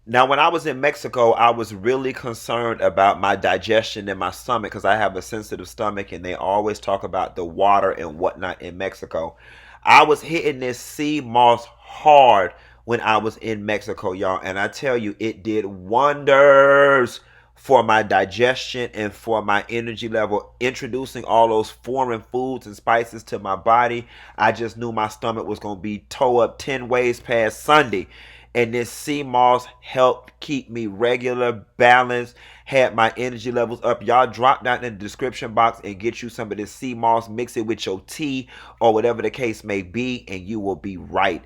Now, when I was in Mexico, I was really concerned about my digestion and my stomach because I have a sensitive stomach, and they always talk about the water and whatnot in Mexico. I was hitting this sea moss hard when I was in Mexico, y'all, and I tell you, it did wonders for my digestion and for my energy level. Introducing all those foreign foods and spices to my body, I just knew my stomach was going to be tore up 10 ways past Sunday. And this sea moss helped keep me regular, balanced, had my energy levels up. Y'all drop down in the description box and get you some of this sea moss, mix it with your tea or whatever the case may be, and you will be right.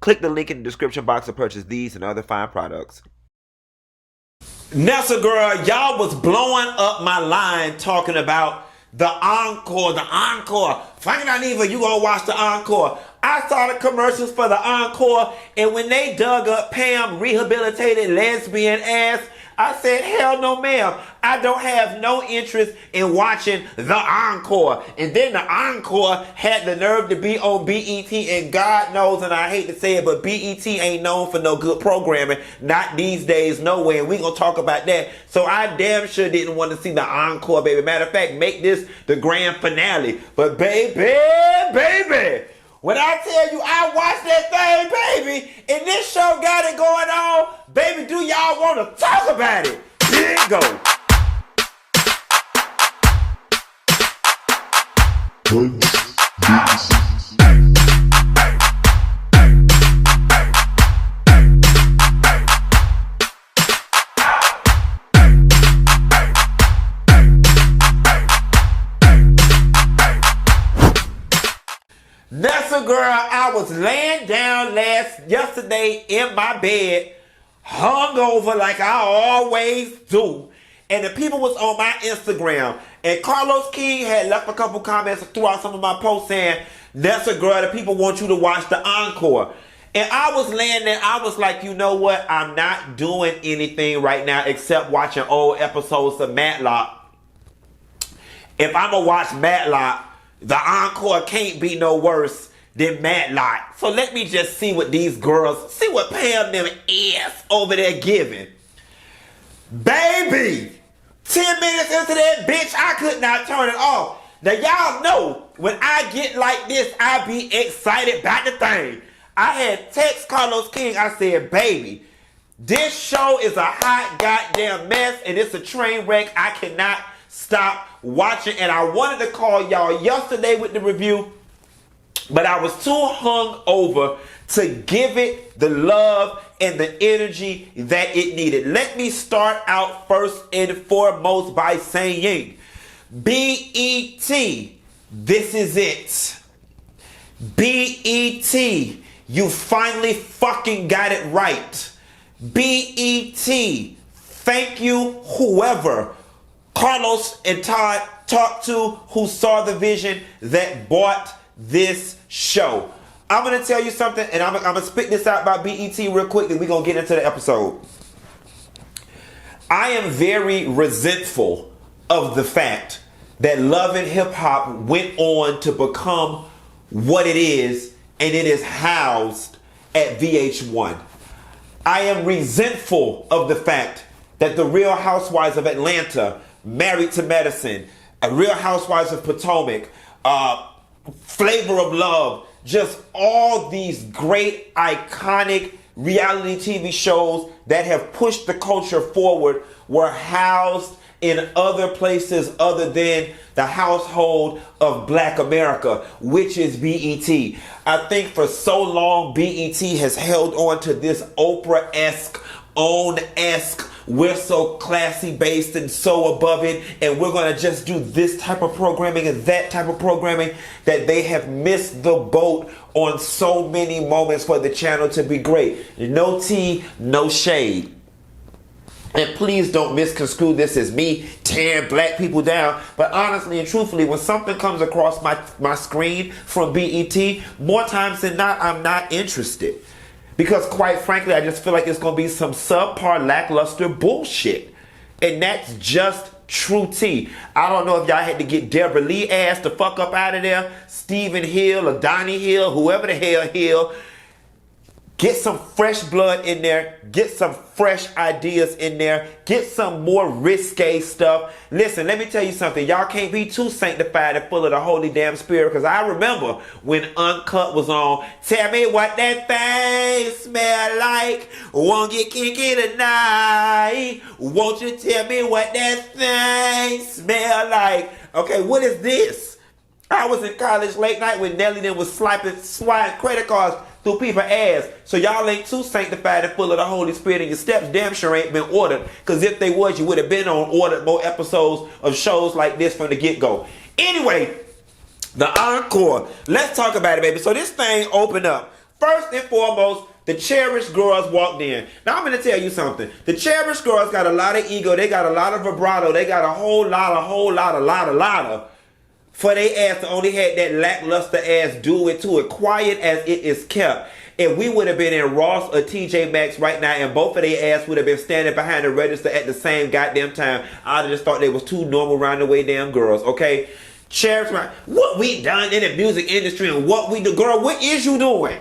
Click the link in the description box to purchase these and other fine products. Nessa girl, y'all was blowing up my line talking about the Encore, the Encore. Frank and Dineva, you gonna watch the Encore. I saw the commercials for the Encore, and when they dug up Pam rehabilitated lesbian ass, I said, hell no ma'am. I don't have no interest in watching the Encore. And then the Encore had the nerve to be on BET, and God knows, and I hate to say it, but BET ain't known for no good programming. Not these days, no way. And we gonna talk about that. So I damn sure didn't want to see the Encore, baby. Matter of fact, make this the grand finale. But baby, when I tell you I watched that thing, baby, and this show got it going on, baby, do y'all want to talk about it? Here it go. Nessa girl, I was laying down yesterday in my bed, hungover like I always do. And the people was on my Instagram. And Carlos King had left a couple comments throughout some of my posts saying, Nessa girl, the people want you to watch the Encore. And I was laying there, I was like, you know what? I'm not doing anything right now except watching old episodes of Matlock. If I'm going to watch Matlock, the Encore can't be no worse than Matlock. So let me just see what these girls, see what Pam them is over there giving. Baby, 10 minutes into that bitch, I could not turn it off. Now y'all know, when I get like this, I be excited about the thing. I had text Carlos King, I said, baby, this show is a hot goddamn mess and it's a train wreck. I cannot stop watching, and I wanted to call y'all yesterday with the review, but I was too hung over to give it the love and the energy that it needed. Let me start out first and foremost by saying, BET, this is it. BET, you finally fucking got it right. BET, thank you whoever Carlos and Todd talked to, who saw the vision that bought this show. I'm going to tell you something, and I'm going to spit this out about BET real quick, and we're going to get into the episode. I am very resentful of the fact that Love and Hip Hop went on to become what it is, and it is housed at VH1. I am resentful of the fact that the Real Housewives of Atlanta, Married to Medicine, Real Housewives of Potomac, Flavor of Love, just all these great iconic reality TV shows that have pushed the culture forward were housed in other places other than the household of Black America, which is BET. I think for so long BET has held on to this Oprah-esque, OWN-esque, we're so classy based and so above it, and we're going to just do this type of programming and that type of programming, that they have missed the boat on so many moments for the channel to be great. No tea, no shade. And please don't misconstrue this as me tearing black people down. But honestly and truthfully, when something comes across my screen from BET, more times than not, I'm not interested. Because quite frankly, I just feel like it's going to be some subpar, lackluster bullshit. And that's just true tea. I don't know if y'all had to get Deborah Lee ass the fuck up out of there, Stephen Hill or Donnie Hill, whoever the hell Hill. Get some fresh blood in there. Get some fresh ideas in there. Get some more risque stuff. Listen, let me tell you something. Y'all can't be too sanctified and full of the Holy damn Spirit, because I remember when Uncut was on. Tell me what that thing smell like. Won't get kinky tonight. Won't you tell me what that thing smell like? Okay, what is this? I was in college late night when Nelly then was swiping credit cards through people's ass. So y'all ain't too sanctified and full of the Holy Spirit, and your steps damn sure ain't been ordered. Because if they was, you would have been on ordered more episodes of shows like this from the get-go. Anyway, the Encore. Let's talk about it, baby. So this thing opened up. First and foremost, the Cherished Girls walked in. Now I'm going to tell you something. The Cherished Girls got a lot of ego. They got a lot of vibrato. They got a whole lot of. For they ass only had that lackluster ass do it to it, quiet as it is kept. If we would have been in Ross or TJ Maxx right now and both of their ass would have been standing behind the register at the same goddamn time, I'd have just thought they was two normal round the way damn girls, okay? Cherish, what we done in the music industry and what we do. Girl, what is you doing?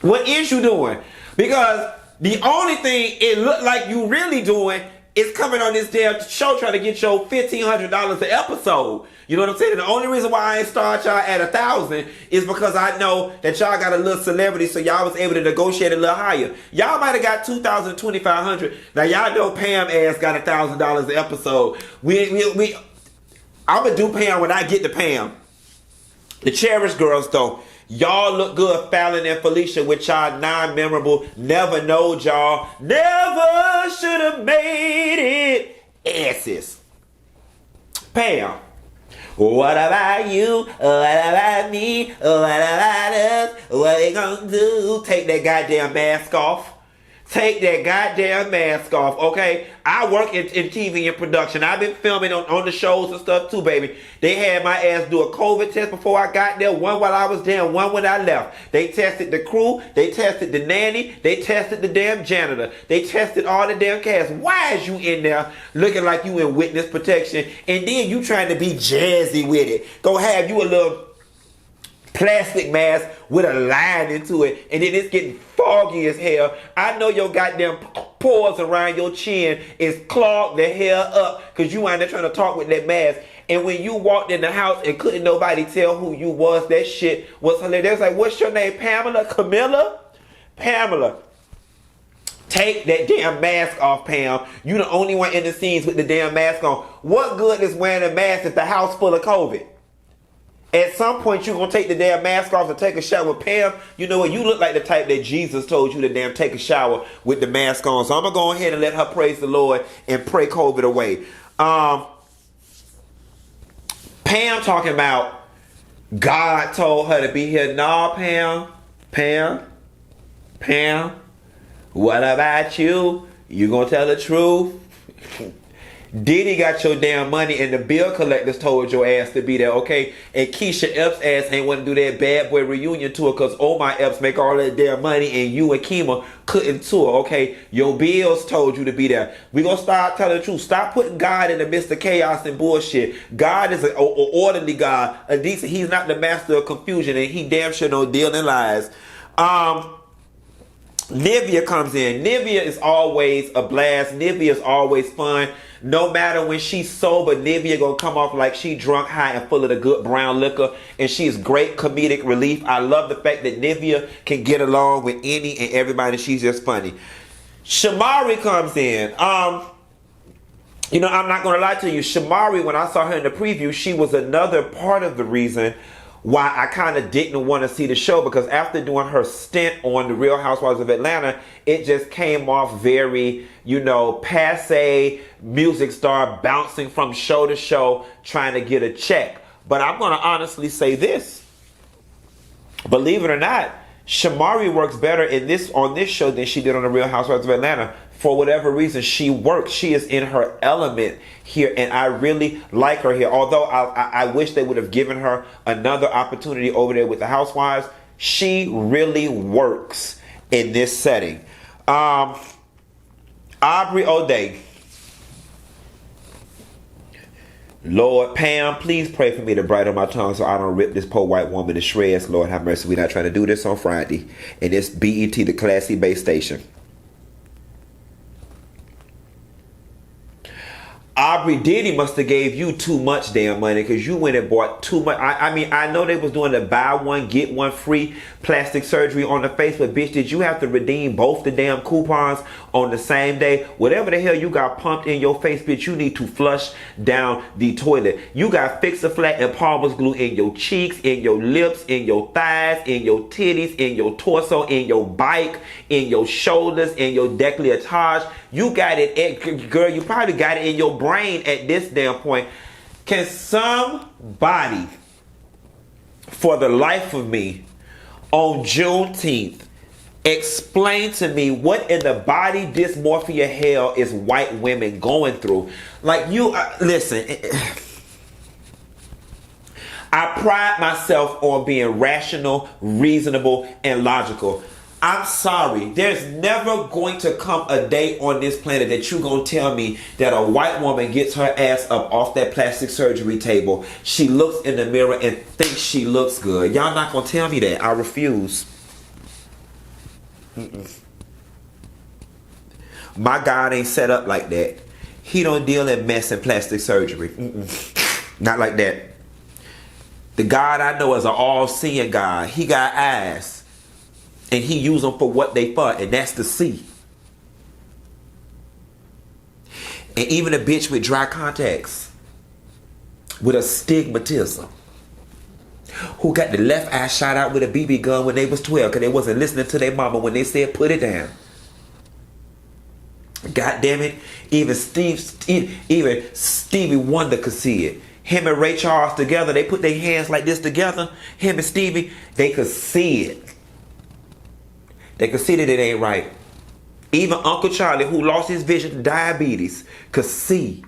What is you doing? Because the only thing it looked like you really doing is coming on this damn show trying to get your $1,500 an episode. You know what I'm saying? And the only reason why I ain't start y'all at 1,000 is because I know that y'all got a little celebrity, so y'all was able to negotiate a little higher. Y'all might have got $2,000, $2,500. Now y'all know Pam ass got $1,000 an episode. I'm gonna do Pam when I get to Pam. The Cherished Girls though, y'all look good, Fallon and Felicia, with y'all non-memorable, never knowed y'all, never should have made it asses. Pam, what about you? What about me? What about us? What they gonna do? Take that goddamn mask off. Take that goddamn mask off, okay? I work in TV and production. I've been filming on the shows and stuff too, baby. They had my ass do a COVID test before I got there. One while I was there, one when I left. They tested the crew. They tested the nanny. They tested the damn janitor. They tested all the damn cast. Why is you in there looking like you in witness protection and then you trying to be jazzy with it? Go have you a little plastic mask with a line into it, and then it's getting foggy as hell. I know your goddamn pores around your chin is clogged the hell up because you ain't there trying to talk with that mask. And when you walked in the house and couldn't nobody tell who you was, that shit was hilarious. They was like, what's your name? Pamela? Camilla? Pamela. Take that damn mask off, Pam. You the only one in the scenes with the damn mask on. What good is wearing a mask if the house full of COVID? At some point, you're going to take the damn mask off and take a shower. Pam, you know what? You look like the type that Jesus told you to damn take a shower with the mask on. So I'm going to go ahead and let her praise the Lord and pray COVID away. Pam talking about God told her to be here. Nah, Pam, what about you? You going to tell the truth? Diddy got your damn money and the bill collectors told your ass to be there, okay? And Keisha Epps' ass ain't want to do that bad boy reunion tour because my Epps make all that damn money and you and Kima couldn't tour, okay? Your bills told you to be there. We gonna start telling the truth. Stop putting God in the midst of chaos and bullshit. God is an orderly God, a decent. He's not the master of confusion, and he damn sure don't deal in lies. Nivea comes in. Nivea is always a blast. Nivea is always fun. No matter when she's sober, Nivea gonna come off like she drunk, high, and full of the good brown liquor. And she's great comedic relief. I love the fact that Nivea can get along with any and everybody. She's just funny. Shamari comes in. You know, I'm not gonna lie to you. Shamari, when I saw her in the preview, she was another part of the reason why I kind of didn't want to see the show, because after doing her stint on The Real Housewives of Atlanta, it just came off very, you know, passe music star bouncing from show to show trying to get a check. But I'm going to honestly say this. Believe it or not, Shamari works better on this show than she did on The Real Housewives of Atlanta. For whatever reason, she works. She is in her element here, and I really like her here. Although I wish they would have given her another opportunity over there with the Housewives. She really works in this setting. Aubrey O'Day. Lord, Pam, please pray for me to brighten my tongue so I don't rip this poor white woman to shreds. Lord, have mercy. We're not trying to do this on Friday. And it's BET, the classy base station. Aubrey Diddy must have gave you too much damn money because you went and bought too much. I mean, I know they was doing the buy one, get one free plastic surgery on the face, but bitch, did you have to redeem both the damn coupons on the same day? Whatever the hell you got pumped in your face, bitch, you need to flush down the toilet. You got Fix-A-Flat and Palmer's glue in your cheeks, in your lips, in your thighs, in your titties, in your torso, in your bike, in your shoulders, in your décolletage. You got it, girl, you probably got it in your brain at this damn point. Can somebody, for the life of me, on Juneteenth, explain to me what in the body dysmorphia hell is white women going through? Like, you, listen, I pride myself on being rational, reasonable, and logical. I'm sorry, there's never going to come a day on this planet that you're going to tell me that a white woman gets her ass up off that plastic surgery table, she looks in the mirror and thinks she looks good. Y'all not going to tell me that. I refuse. My God ain't set up like that. He don't deal in mess and plastic surgery. Not like that. The God I know is an all-seeing God. He got eyes. And he use them for what they for, and that's to see. And even a bitch with dry contacts, with astigmatism, who got the left eye shot out with a BB gun when they was 12 because they wasn't listening to their mama when they said put it down. God damn it, even Stevie Wonder could see it. Him and Ray Charles together, they put their hands like this together. Him and Stevie, they could see it. They could see that it ain't right. Even Uncle Charlie, who lost his vision to diabetes, could see.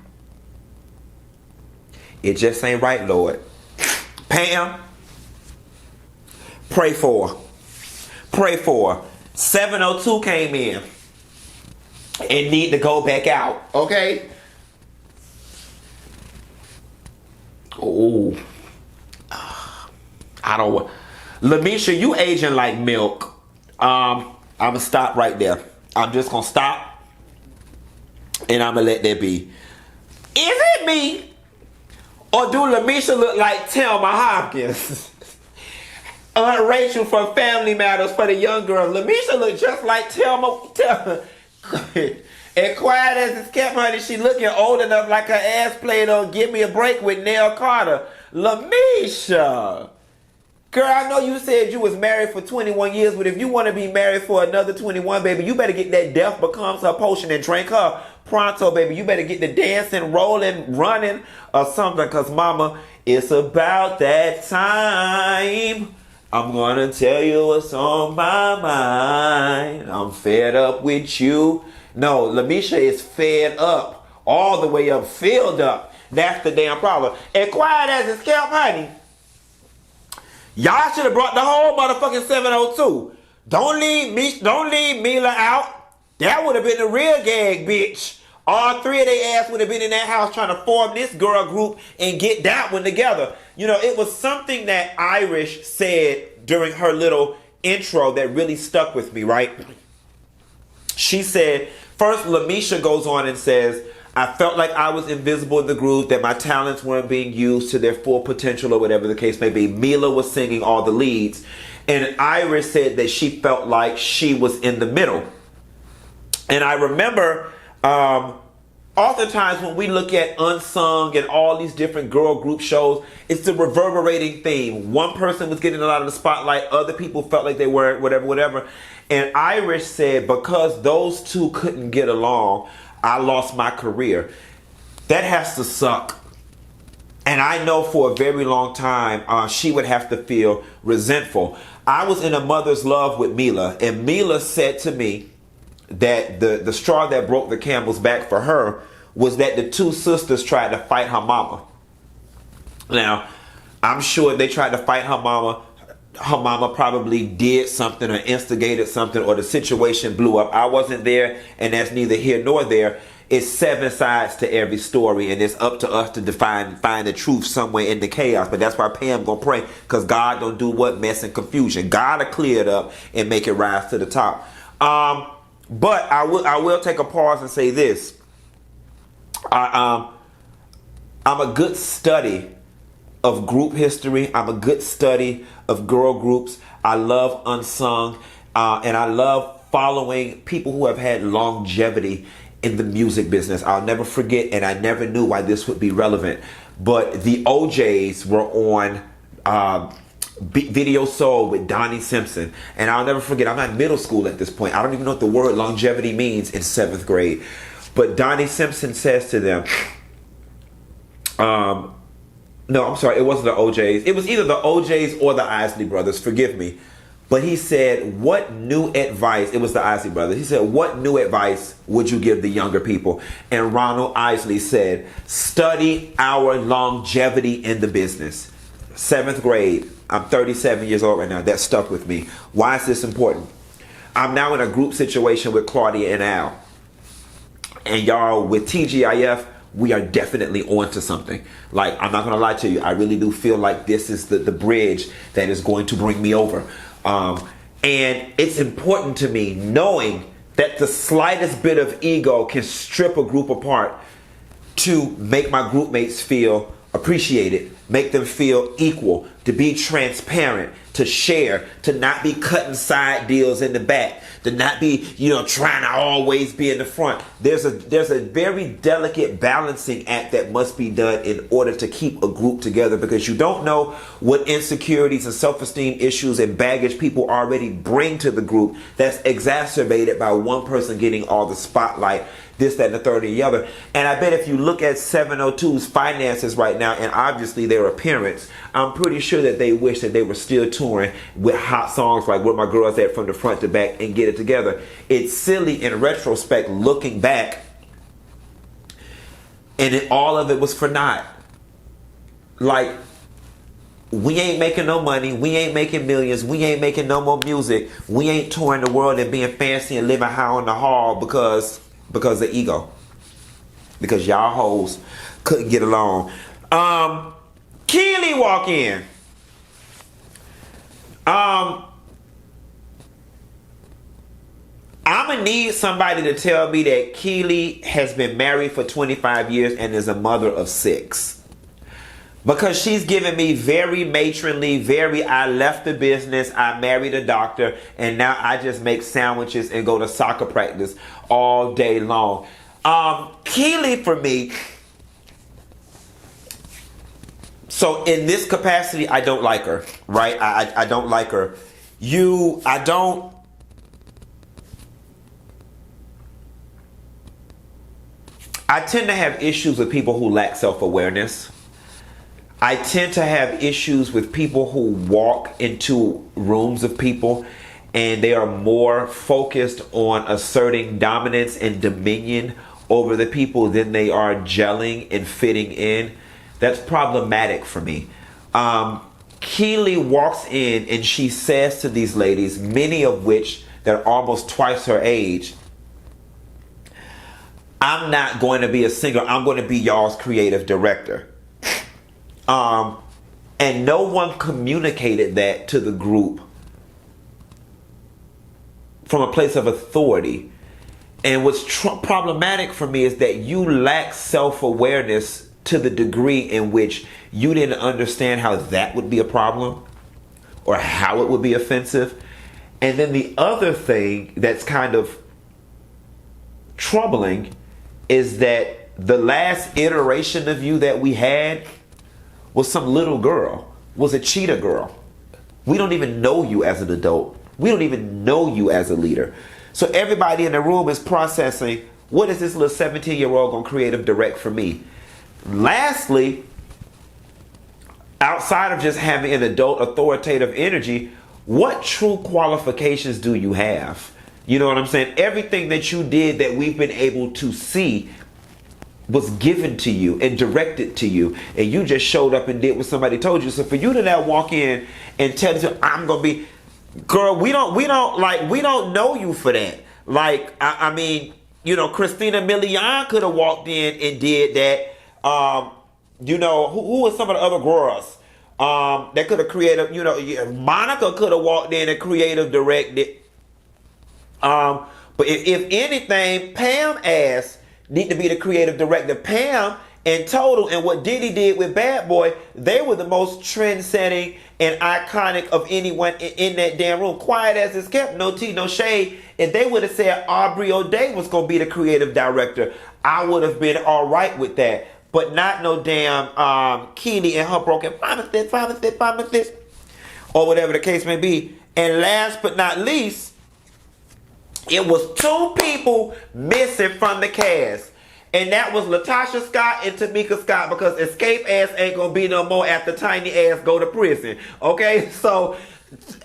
It just ain't right, Lord. Pam, pray for her. Pray for her. 702 came in and need to go back out. Okay? Oh. I don't want. Lamisha, you aging like milk. I'm gonna stop right there. I'm just gonna stop and I'm gonna let that be. Is it me? Or do Lamisha look like Thelma Hopkins? Aunt Rachel from Family Matters for the young girl. Lamisha look just like Thelma. And quiet as it's kept, honey, she looking old enough like her ass played on Give Me a Break with Nell Carter. Lamisha. Girl, I know you said you was married for 21 years, but if you want to be married for another 21, baby, you better get that Death Becomes Her potion and drink her pronto, baby. You better get the dancing, rolling, running, or something, because, mama, it's about that time. I'm going to tell you what's on my mind. I'm fed up with you. No, Lamisha is fed up, all the way up, filled up. That's the damn problem. And quiet as it's kept, honey. Y'all should have brought the whole motherfucking 702. Don't leave Mila out. That would have been the real gag, bitch. All three of their ass would have been in that house trying to form this girl group and get that one together. You know, it was something that Irish said during her little intro that really stuck with me, right? She said, first Lamisha goes on and says, I felt like I was invisible in the group, that my talents weren't being used to their full potential or whatever the case may be. Mila was singing all the leads. And Iris said that she felt like she was in the middle. And I remember oftentimes when we look at Unsung and all these different girl group shows, it's the reverberating theme. One person was getting a lot of the spotlight. Other people felt like they were whatever. And Iris said because those two couldn't get along, I lost my career. That has to suck. And I know for a very long time, she would have to feel resentful. I was in a mother's love with Mila, and Mila said to me that the straw that broke the camel's back for her was that the two sisters tried to fight her mama. Now, I'm sure they tried to fight her mama. Her mama probably did something or instigated something, or the situation blew up. I wasn't there, and that's neither here nor there. It's 7 sides to every story, and it's up to us to find the truth somewhere in the chaos. But that's why Pam gonna pray, because God don't do what? Mess and confusion. God will clear it up and make it rise to the top. But I will take a pause and say this. I'm a good study of group history. I'm a good study of girl groups. I love Unsung, and I love following people who have had longevity in the music business. I'll never forget, and I never knew why this would be relevant, but the OJs were on Video Soul with Donnie Simpson. And I'll never forget, I'm not middle school at this point. I don't even know what the word longevity means in 7th grade. But Donnie Simpson says to them, no, I'm sorry, it wasn't the OJs. It was either the OJs or the Isley Brothers, forgive me. But he said, what new advice, it was the Isley Brothers. He said, what new advice would you give the younger people? And Ronald Isley said, study our longevity in the business. 7th grade. I'm 37 years old right now. That stuck with me. Why is this important? I'm now in a group situation with Claudia and Al. And y'all, with TGIF, we are definitely on to something. Like, I'm not going to lie to you. I really do feel like this is the bridge that is going to bring me over. And it's important to me knowing that the slightest bit of ego can strip a group apart to make my group mates feel appreciated, make them feel equal, to be transparent, to share, to not be cutting side deals in the back, to not be, trying to always be in the front. There's a very delicate balancing act that must be done in order to keep a group together, because you don't know what insecurities and self-esteem issues and baggage people already bring to the group that's exacerbated by one person getting all the spotlight, this, that, and the third, and the other. And I bet if you look at 702's finances right now, and obviously their appearance, I'm pretty sure that they wish that they were still touring with hot songs like Where My Girls At from the front to back and Get It Together. It's silly in retrospect looking back, and all of it was for naught. Like, we ain't making no money, we ain't making millions, we ain't making no more music, we ain't touring the world and being fancy and living high on the hall because of ego. Because y'all hoes couldn't get along. Keely walk in. I'ma need somebody to tell me that Keely has been married for 25 years and is a mother of 6. Because she's giving me very matronly, I left the business, I married a doctor, and now I just make sandwiches and go to soccer practice all day long. Keely for me, so in this capacity, I don't like her, right? I don't like her. I tend to have issues with people who lack self-awareness. I tend to have issues with people who walk into rooms of people and they are more focused on asserting dominance and dominion over the people than they are gelling and fitting in. That's problematic for me. Keely walks in and she says to these ladies, many of which that are almost twice her age, I'm not going to be a singer, I'm going to be y'all's creative director. And no one communicated that to the group from a place of authority. And what's problematic for me is that you lack self-awareness to the degree in which you didn't understand how that would be a problem or how it would be offensive. And then the other thing that's kind of troubling is that the last iteration of you that we had was some little girl, was a cheetah girl. We don't even know you as an adult. We don't even know you as a leader. So everybody in the room is processing, what is this little 17-year-old gonna creative direct for me? Lastly, outside of just having an adult authoritative energy, what true qualifications do you have? You know what I'm saying? Everything that you did that we've been able to see was given to you and directed to you, and you just showed up and did what somebody told you. So for you to now walk in and tell you, I'm gonna be, girl, we don't know you for that. Like, I mean, Christina Milian could have walked in and did that. Who was some of the other girls? That could have created, Monica could have walked in and creative directed. But if anything, Pam ass need to be the creative director. Pam and Total and what Diddy did with Bad Boy, they were the most trend-setting and iconic of anyone in that damn room. Quiet as it's kept, no tea, no shade. If they would have said Aubrey O'Day was going to be the creative director, I would have been all right with that. But not no damn Keely and her broken pharmacist, or whatever the case may be. And last but not least, it was 2 people missing from the cast. And that was Latasha Scott and Tamika Scott, because Escape ass ain't gonna be no more after Tiny ass go to prison. Okay, so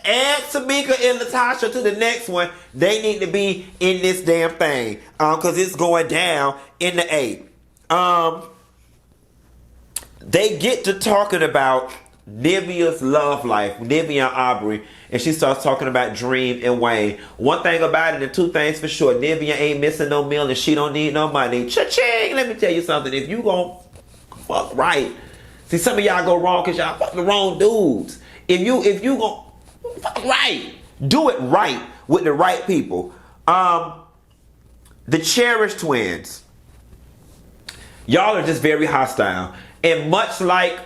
add Tamika and Latasha to the next one. They need to be in this damn thing, cause it's going down in the A. They get to talking about Nivea's love life, Nivea and Aubrey, and she starts talking about Dream and Wayne. One thing about it, and 2 things for sure: Nivea ain't missing no meal, and she don't need no money. Cha-ching! Let me tell you something. If you gon' fuck right, see, some of y'all go wrong because y'all fuck the wrong dudes. If you gon' fuck right, do it right with the right people. The Cherish twins, y'all are just very hostile, and much like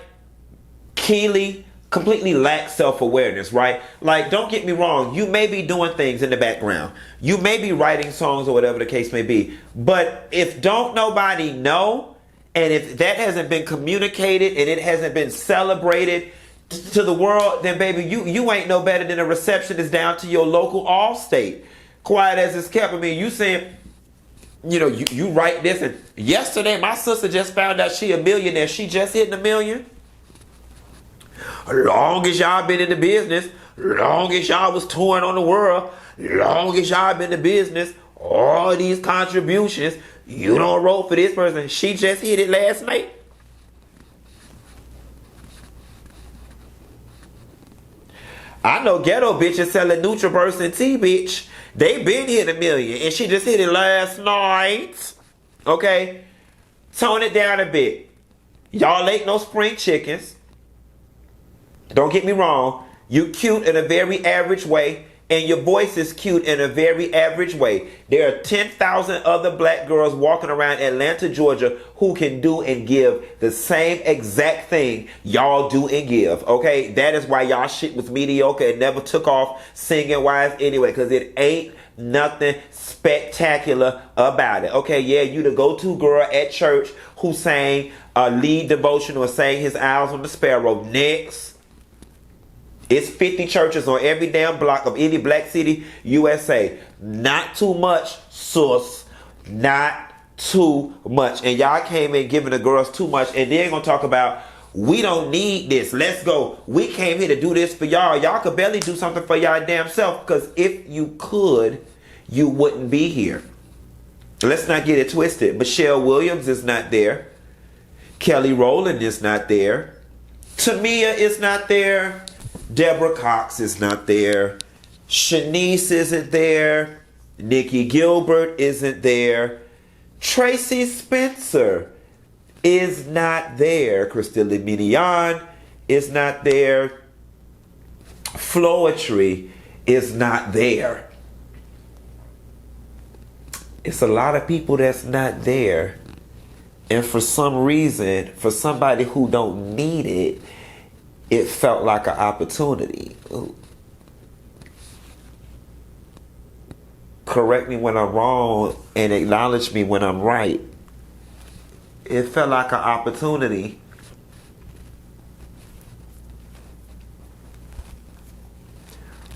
Keely, completely lacks self-awareness, right? Like, don't get me wrong, you may be doing things in the background, you may be writing songs or whatever the case may be, but if don't nobody know, and if that hasn't been communicated and it hasn't been celebrated to the world, then baby, you ain't no better than a receptionist down to your local Allstate. Quiet as it's kept. I mean, you saying, you write this, and yesterday my sister just found out she a millionaire. She just hit $1 million. Long as y'all been in the business, long as y'all was touring on the world, long as y'all been in the business, all these contributions, you don't roll for this person. She just hit it last night. I know ghetto bitches selling Nutraverse and tea, bitch. They been hit $1 million, and she just hit it last night. Okay? Tone it down a bit. Y'all ain't no spring chickens. Don't get me wrong, you cute in a very average way, and your voice is cute in a very average way. There are 10,000 other black girls walking around Atlanta, Georgia, who can do and give the same exact thing y'all do and give, okay? That is why y'all shit was mediocre and never took off singing-wise anyway, because it ain't nothing spectacular about it, okay? Yeah, you the go-to girl at church who sang a lead devotion or sang his Eyes on the Sparrow. Next. It's 50 churches on every damn block of any black city, USA. Not too much, sus. Not too much. And y'all came in giving the girls too much. And then gonna talk about, we don't need this. Let's go. We came here to do this for y'all. Y'all could barely do something for y'all damn self. Because if you could, you wouldn't be here. Let's not get it twisted. Michelle Williams is not there. Kelly Rowland is not there. Tamia is not there. Deborah Cox is not there. Shanice isn't there. Nikki Gilbert isn't there. Tracy Spencer is not there. Christina Milian is not there. Floetry is not there. It's a lot of people that's not there. And for some reason, for somebody who don't need it, it felt like an opportunity. Ooh. Correct me when I'm wrong and acknowledge me when I'm right. It felt like an opportunity.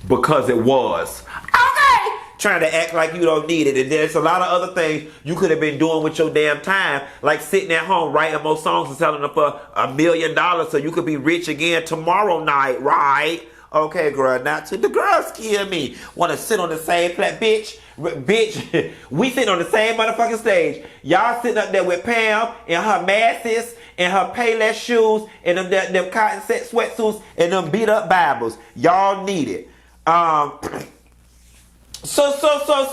Because it was. Okay! Trying to act like you don't need it. And there's a lot of other things you could have been doing with your damn time. Like sitting at home writing more songs and selling them for $1 million so you could be rich again tomorrow night, right? Okay, girl, not to the girls kill me. Want to sit on the same bitch, we sitting on the same motherfucking stage. Y'all sitting up there with Pam in her masses and her Payless shoes and them cotton set sweatsuits and them beat up Bibles. Y'all need it. So,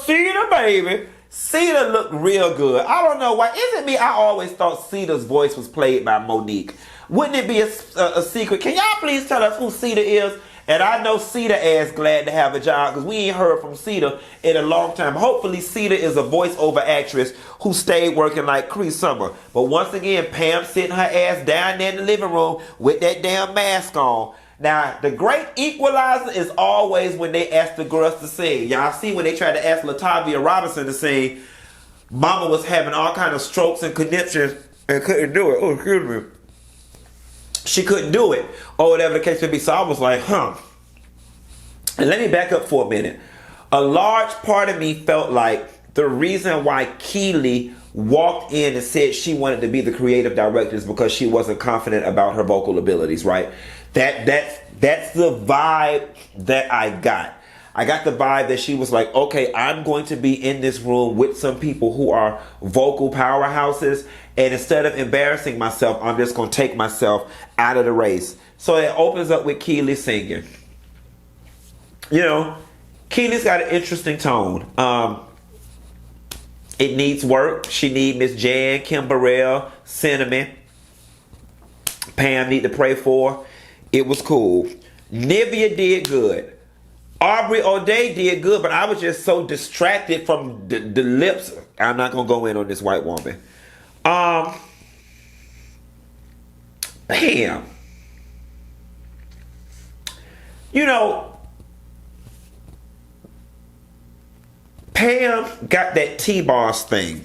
Cedar baby, Cedar looked real good. I don't know why. Isn't me? I always thought Cedar's voice was played by Monique. Wouldn't it be a secret? Can y'all please tell us who Cedar is? And I know Cedar ass glad to have a job because we ain't heard from Cedar in a long time. Hopefully Cedar is a voiceover actress who stayed working like Cree Summer. But once again, Pam sitting her ass down there in the living room with that damn mask on. Now, the great equalizer is always when they ask the girls to sing. Y'all see when they tried to ask Latavia Robinson to sing, Mama was having all kind of strokes and conniptions and couldn't do it. Oh, excuse me. She couldn't do it, or whatever the case may be. So I was like, huh. And let me back up for a minute. A large part of me felt like the reason why Keely walked in and said she wanted to be the creative director is because she wasn't confident about her vocal abilities, right? That's the vibe that I got. I got the vibe that she was like, okay, I'm going to be in this room with some people who are vocal powerhouses, and instead of embarrassing myself, I'm just going to take myself out of the race. So it opens up with Keely singing. You know, Keely's got an interesting tone. It needs work. She need Miss Jan, Kim Burrell, Cinnamon. Pam need to pray for. It was cool. Nivea did good. Aubrey O'Day did good, but I was just so distracted from the lips. I'm not going to go in on this white woman. Pam. You know, Pam got that T-Boss thing.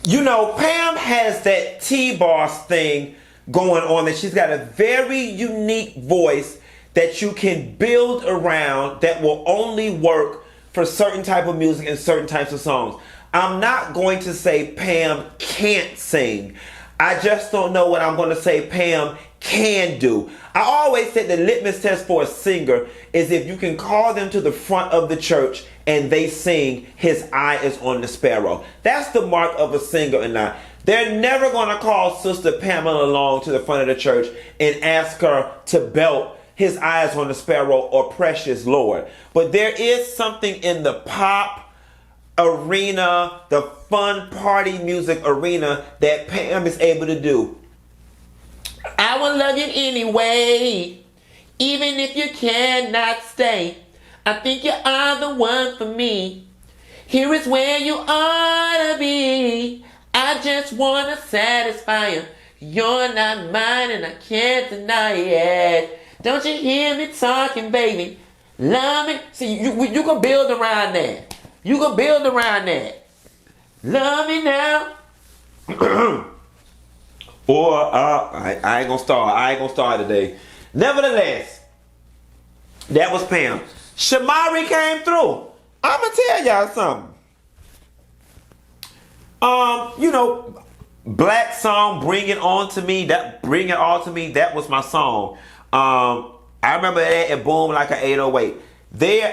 You know, Pam has that T-Boss thing going on, that she's got a very unique voice that you can build around that will only work for certain type of music and certain types of songs. I'm not going to say Pam can't sing. I just don't know what I'm going to say Pam can do. I always said the litmus test for a singer is if you can call them to the front of the church and they sing, his eye is on the sparrow. That's the mark of a singer or not. They're never going to call Sister Pamela along to the front of the church and ask her to belt His Eyes on the Sparrow or Precious Lord. But there is something in the pop arena, the fun party music arena, that Pam is able to do. I will love you anyway, even if you cannot stay. I think you are the one for me. Here is where you ought to be. I just want to satisfy you. You're not mine and I can't deny it. Don't you hear me talking, baby? Love me. See, you can build around that. You can build around that. Love me now. Or, I ain't gonna start. I ain't gonna start today. Nevertheless, that was Pam. Shamari came through. I'm gonna tell y'all something. You know, Black song, Bring It On To Me. Bring It On To Me, that was my song. I remember that at Boom like an 808.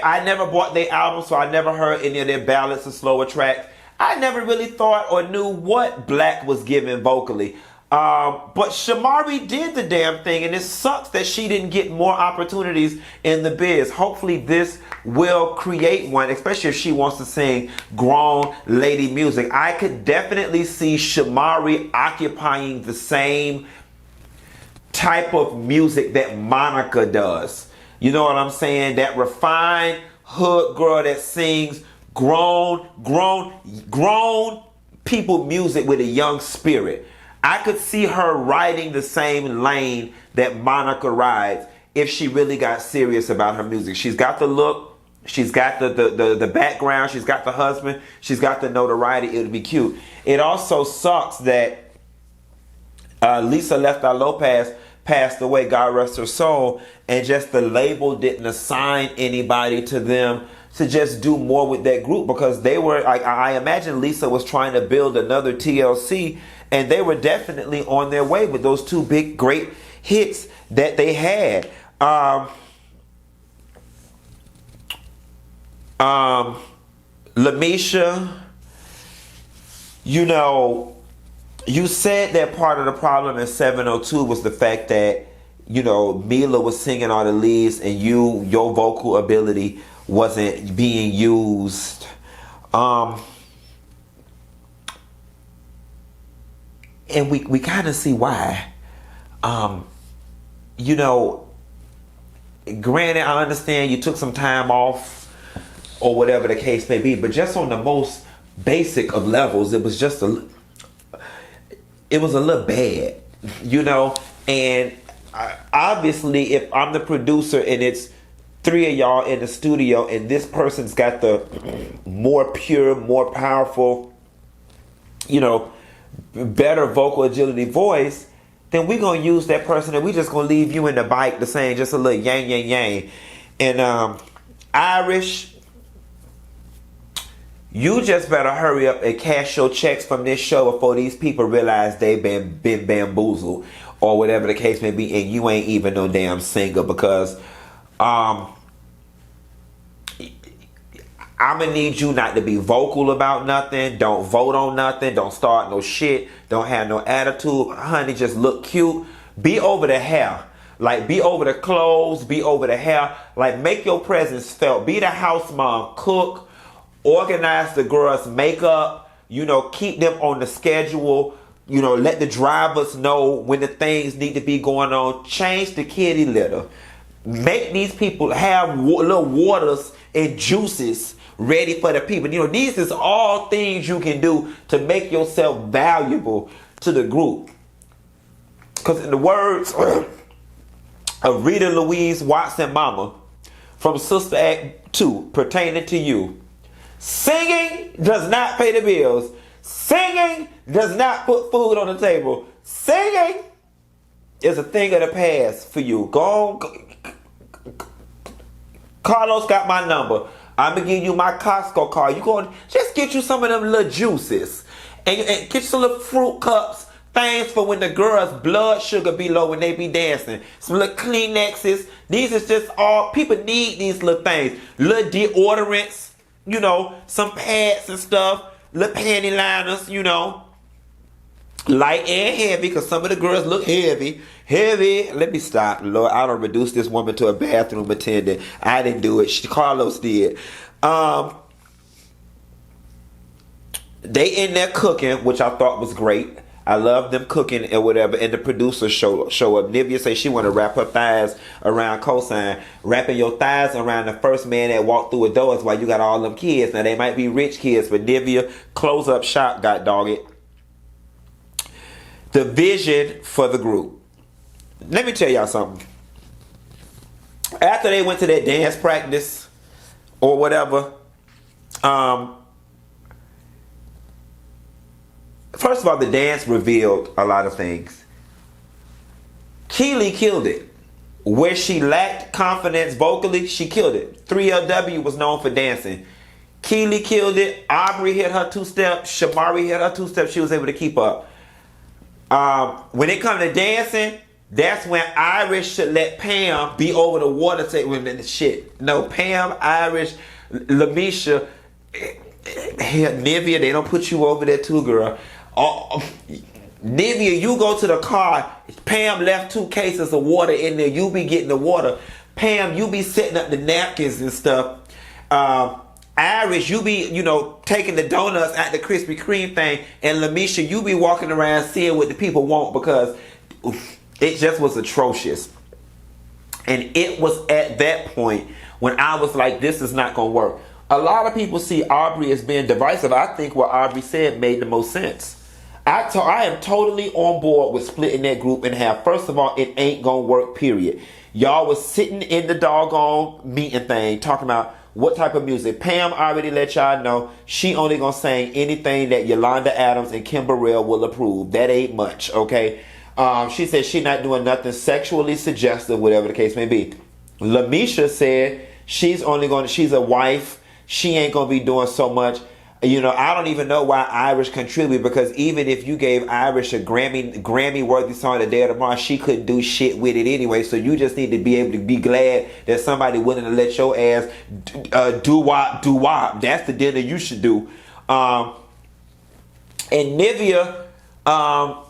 I never bought their album, so I never heard any of their ballads or slower tracks. I never really thought or knew what Black was giving vocally. But Shamari did the damn thing, and it sucks that she didn't get more opportunities in the biz. Hopefully this will create one, especially if she wants to sing grown lady music. I could definitely see Shamari occupying the same type of music that Monica does. You know what I'm saying? That refined hood girl that sings grown people music with a young spirit. I could see her riding the same lane that Monica rides if she really got serious about her music. She's got the look, she's got the background, she's got the husband, she's got the notoriety. It would be cute. It also sucks that Lisa Lefta Lopez passed away, God rest her soul, and just the label didn't assign anybody to them to just do more with that group, because they were, like, I imagine Lisa was trying to build another TLC, and they were definitely on their way with those two big great hits that they had. Lamisha, you know, you said that part of the problem in 702 was the fact that, you know, Mila was singing all the leads and your vocal ability wasn't being used. And we kind of see why. You know, granted, I understand you took some time off or whatever the case may be, but just on the most basic of levels, it was a little bad, you know. And obviously, if I'm the producer and it's three of y'all in the studio and this person's got the more pure, more powerful, you know, better vocal agility voice, then we're going to use that person and we just going to leave you in the bike the same, just a little yang, yang, yang. And Irish, you just better hurry up and cash your checks from this show before these people realize they've been bamboozled or whatever the case may be, and you ain't even no damn singer, because I'm gonna need you not to be vocal about nothing. Don't vote on nothing. Don't start no shit. Don't have no attitude. Honey, just look cute. Be over the hair. Like, be over the clothes. Be over the hair. Like, make your presence felt. Be the house mom. Cook. Organize the girls' makeup. You know, keep them on the schedule. You know, let the drivers know when the things need to be going on. Change the kitty litter. Make these people have little waters and juices ready for the people. You know, these is all things you can do to make yourself valuable to the group. Because in the words of Rita Louise Watson Mama from Sister Act 2 pertaining to you, singing does not pay the bills. Singing does not put food on the table. Singing is a thing of the past for you. Go on. Carlos got my number. I'm going to give you my Costco card. You going to just get you some of them little juices. And get you some little fruit cups. Things for when the girls' blood sugar be low when they be dancing. Some little Kleenexes. These is just all, people need these little things. Little deodorants. You know, some pads and stuff. Little panty liners, you know. Light and heavy, because some of the girls look heavy. Heavy. Let me stop. Lord, I don't reduce this woman to a bathroom attendant. I didn't do it. Carlos did. They in there cooking, which I thought was great. I love them cooking and whatever. And the producers show up. Nivea say she want to wrap her thighs around cosign. Wrapping your thighs around the first man that walked through a door is why you got all them kids. Now, they might be rich kids, but Nivea, close up shop, god dog it. The vision for the group. Let me tell y'all something. After they went to that dance practice or whatever, first of all, the dance revealed a lot of things. Keely killed it. Where she lacked confidence vocally, she killed it. 3LW was known for dancing. Keely killed it. Aubrey hit her two-step. Shamari hit her two-step. She was able to keep up. When it comes to dancing, that's when Irish should let Pam be over the water table. Shit. No, Pam, Irish, Lamisha, Nivea, they don't put you over there too, girl. Nivea, you go to the car. Pam left 2 cases of water in there. You be getting the water. Pam, you be setting up the napkins and stuff. Irish, you be, you know, taking the donuts at the Krispy Kreme thing. And Lamisha, you be walking around seeing what the people want, because it just was atrocious. And it was at that point when I was like, this is not going to work. A lot of people see Aubrey as being divisive. I think what Aubrey said made the most sense. I am totally on board with splitting that group in half. First of all, it ain't going to work, period. Y'all was sitting in the doggone meeting thing talking about what type of music. Pam already let y'all know she only going to sing anything that Yolanda Adams and Kim Burrell will approve. That ain't much, okay? She said she not doing nothing sexually suggestive, whatever the case may be. Lamisha said she's a wife. She ain't going to be doing so much. You know, I don't even know why Irish contributed, because even if you gave Irish a Grammy-worthy song the day of tomorrow, she couldn't do shit with it anyway. So you just need to be able to be glad that somebody willing to let your ass do-wop. That's the dinner you should do. And Nivea, now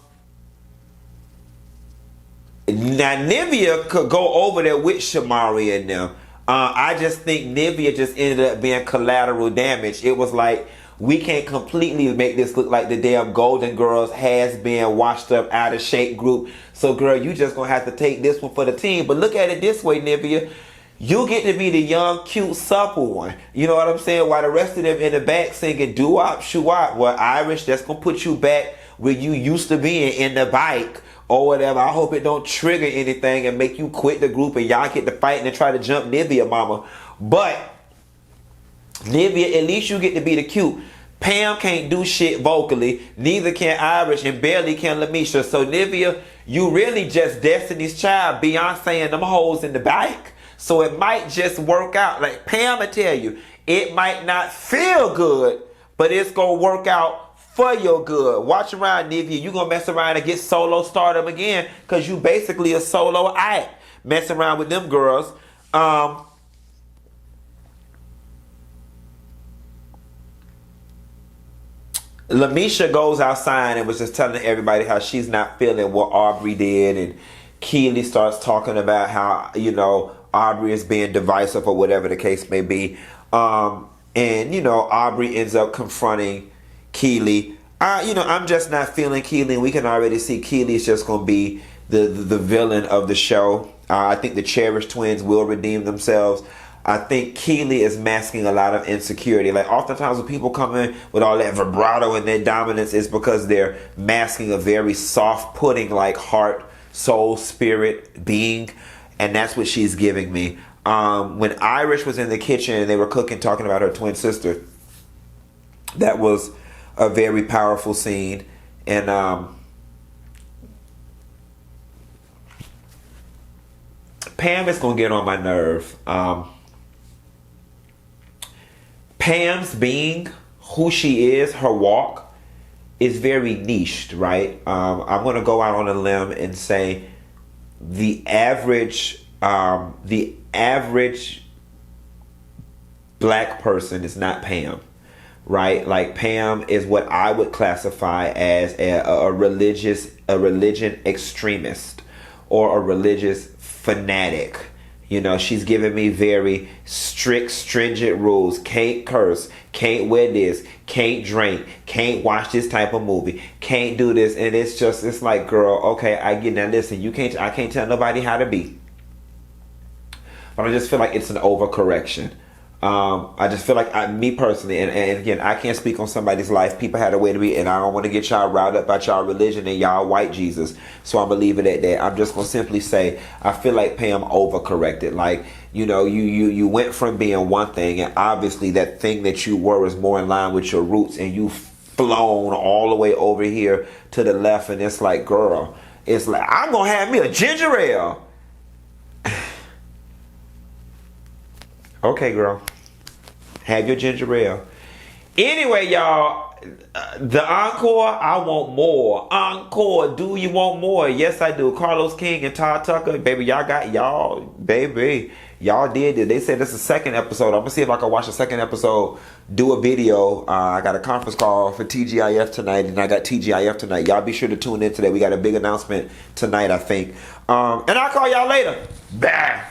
Nivea could go over there with Shamari and them. I just think Nivea just ended up being collateral damage. It was like, we can't completely make this look like the damn Golden Girls has been washed up, out of shape group. So girl, you just gonna have to take this one for the team. But look at it this way, Nivea. You get to be the young, cute, supple one. You know what I'm saying? While the rest of them in the back singing doo-wop, shoo-wop. Well, Irish, that's gonna put you back where you used to be in the bike or whatever. I hope it don't trigger anything and make you quit the group and y'all get to fighting and try to jump Nivea mama. But Nivea, at least you get to be the cute. Pam can't do shit vocally, neither can Irish, and barely can Lamisha. So Nivea, you really just Destiny's Child, Beyonce and them hoes in the bike. So it might just work out. Like Pam will tell you, it might not feel good, but it's gonna work out for your good. Watch around, Nivea. You gonna mess around and get solo stardom again, because you basically a solo act. Messing around with them girls. Lamisha goes outside and was just telling everybody how she's not feeling what Aubrey did, and Keely starts talking about how, you know, Aubrey is being divisive or whatever the case may be. And, you know, Aubrey ends up confronting Keely. You know, I'm just not feeling Keely, and we can already see Keely's just going to be the villain of the show. I think the Cherish twins will redeem themselves. I think Keely is masking a lot of insecurity. Like oftentimes when people come in with all that vibrato and their dominance, it's because they're masking a very soft pudding like heart, soul, spirit, being. And that's what she's giving me. When Irish was in the kitchen and they were cooking, talking about her twin sister, that was a very powerful scene. And Pam is going to get on my nerve. Pam's being, who she is, her walk, is very niched, right? I'm going to go out on a limb and say the average black person is not Pam, right? Like Pam is what I would classify as a religion extremist or a religious fanatic. You know, she's giving me very strict, stringent rules. Can't curse, can't wear this, can't drink, can't watch this type of movie, can't do this. And it's like, girl, okay, I get now. Listen, I can't tell nobody how to be. But I just feel like it's an overcorrection. I just feel like me personally, and again, I can't speak on somebody's life. People had a way to be, and I don't want to get y'all riled up about y'all religion and y'all white Jesus. So I'm gonna leave it at that. I'm just gonna simply say I feel like Pam overcorrected. Like, you know, you went from being one thing, and obviously that thing that you were is more in line with your roots, and you've flown all the way over here to the left, and it's like, girl, it's like I'm gonna have me a ginger ale. Okay, girl. Have your ginger ale. Anyway, y'all, the encore, I want more. Encore, do you want more? Yes, I do. Carlos King and Todd Tucker, baby, y'all did it. They said this is the second episode. I'm gonna see if I can watch the second episode, do a video. I got a conference call for TGIF tonight, and I got TGIF tonight. Y'all be sure to tune in today. We got a big announcement tonight, I think. And I'll call y'all later. Bye.